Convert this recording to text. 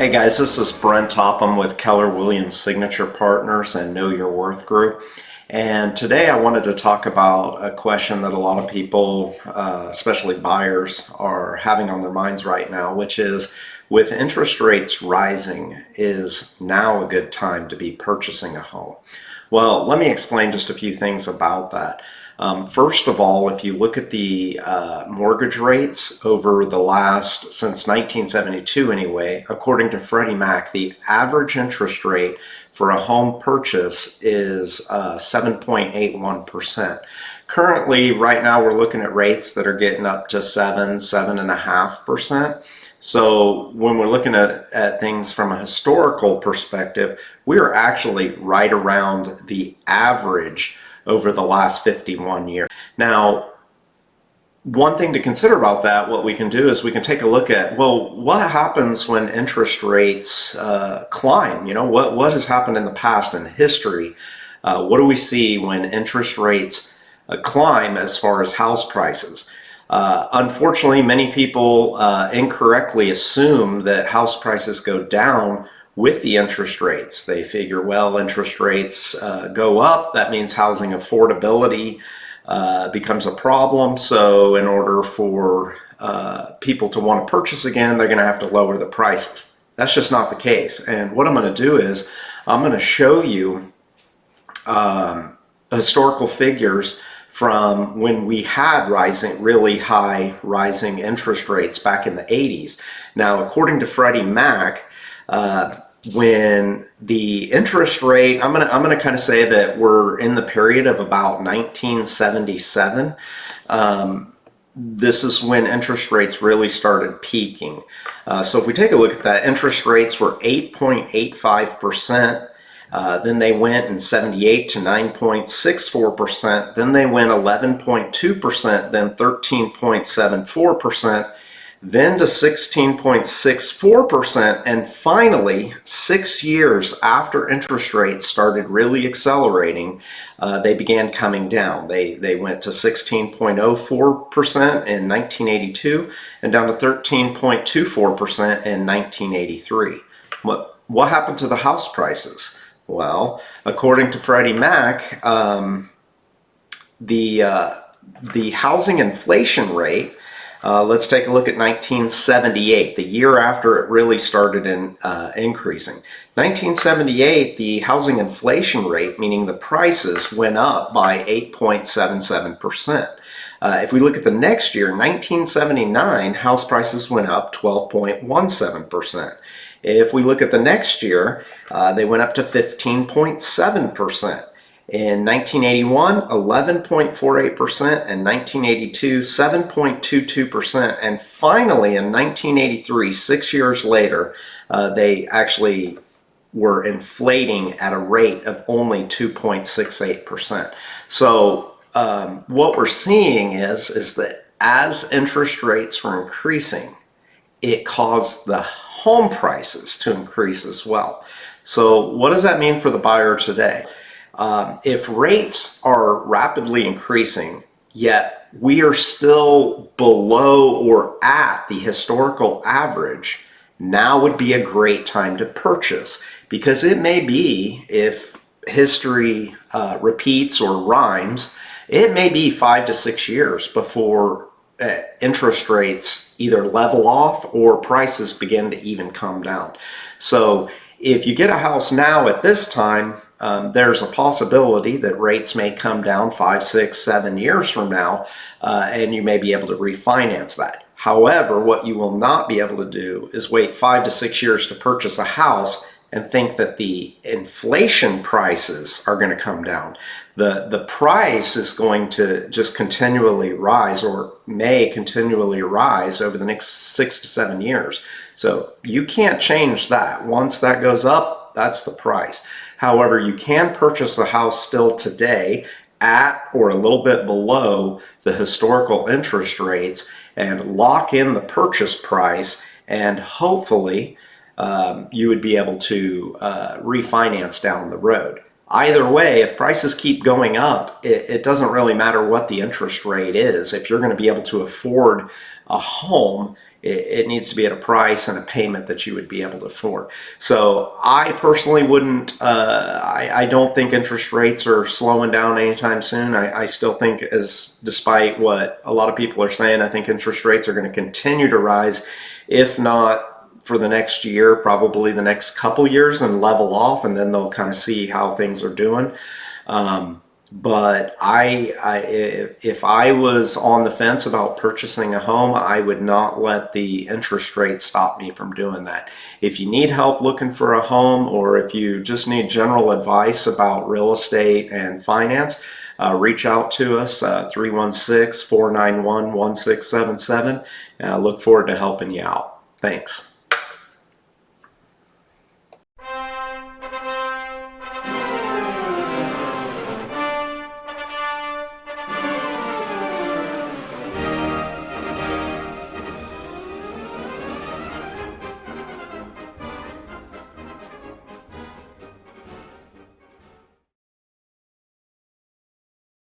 Hey guys, this is Brent Topham with Keller Williams Signature Partners and Know Your Worth Group. And today I wanted to talk about a question that a lot of people, especially buyers, are having on their minds right now, which is, with interest rates rising, is now a good time to be purchasing a home? Well, let me explain just a few things about that. First of all, if you look at the mortgage rates over the last, since 1972 anyway, according to Freddie Mac, the average interest rate for a home purchase is 7.81%. Currently, right now, we're looking at rates that are getting up to 7.5%. So when we're looking at things from a historical perspective, we are actually right around the average over the last 51 years. Now, one thing to consider about that, what we can do is we can take a look at, well, what happens when interest rates climb? You know, what has happened in the past in history? What do we see when interest rates climb as far as house prices? Unfortunately, many people incorrectly assume that house prices go down with the interest rates. They figure, well, interest rates go up, that means housing affordability becomes a problem. So in order for people to want to purchase again, they're going to have to lower the prices. That's just not the case. And what I'm going to do is I'm going to show you historical figures from when we had really high rising interest rates back in the 80s. Now, according to Freddie Mac, when the interest rate, I'm gonna kind of say that we're in the period of about 1977. This is when interest rates really started peaking. So if we take a look at that, interest rates were 8.85%. Then they went in 78 to 9.64%. Then they went 11.2%, then 13.74%, then to 16.64%, and finally, 6 years after interest rates started really accelerating, they began coming down. They went to 16.04% in 1982 and down to 13.24% in 1983. What happened to the house prices? Well, according to Freddie Mac, the housing inflation rate, let's take a look at 1978, the year after it really started increasing. 1978, the housing inflation rate, meaning the prices, went up by 8.77%. If we look at the next year, 1979, house prices went up 12.17%. If we look at the next year, they went up to 15.7%. In 1981, 11.48%, and 1982, 7.22%, and finally in 1983, 6 years later, they actually were inflating at a rate of only 2.68%. So what we're seeing is that as interest rates were increasing, it caused the home prices to increase as well. So what does that mean for the buyer today? If rates are rapidly increasing, yet we are still below or at the historical average, now would be a great time to purchase, because it may be, if history repeats or rhymes, it may be 5 to 6 years before interest rates either level off or prices begin to even come down. So if you get a house now at this time, there's a possibility that rates may come down 5, 6, 7 years from now, and you may be able to refinance that. However, what you will not be able to do is wait 5 to 6 years to purchase a house and think that the inflation prices are going to come down. The price is going to just continually rise, or may continually rise over the next 6 to 7 years. So you can't change that. Once that goes up, that's the price. However, you can purchase the house still today at or a little bit below the historical interest rates and lock in the purchase price, and hopefully you would be able to refinance down the road. either way, if prices keep going up, it doesn't really matter what the interest rate is. If you're going to be able to afford a home, it needs to be at a price and a payment that you would be able to afford. So I personally wouldn't, I don't think interest rates are slowing down anytime soon. I still think, as despite what a lot of people are saying, I think interest rates are going to continue to rise, if not for the next year, probably the next couple years, and level off, and then they'll kind of see how things are doing. But if I was on the fence about purchasing a home, I would not let the interest rate stop me from doing that. If you need help looking for a home, or if you just need general advice about real estate and finance, reach out to us, 316-491-1677. Look forward to helping you out. Thanks.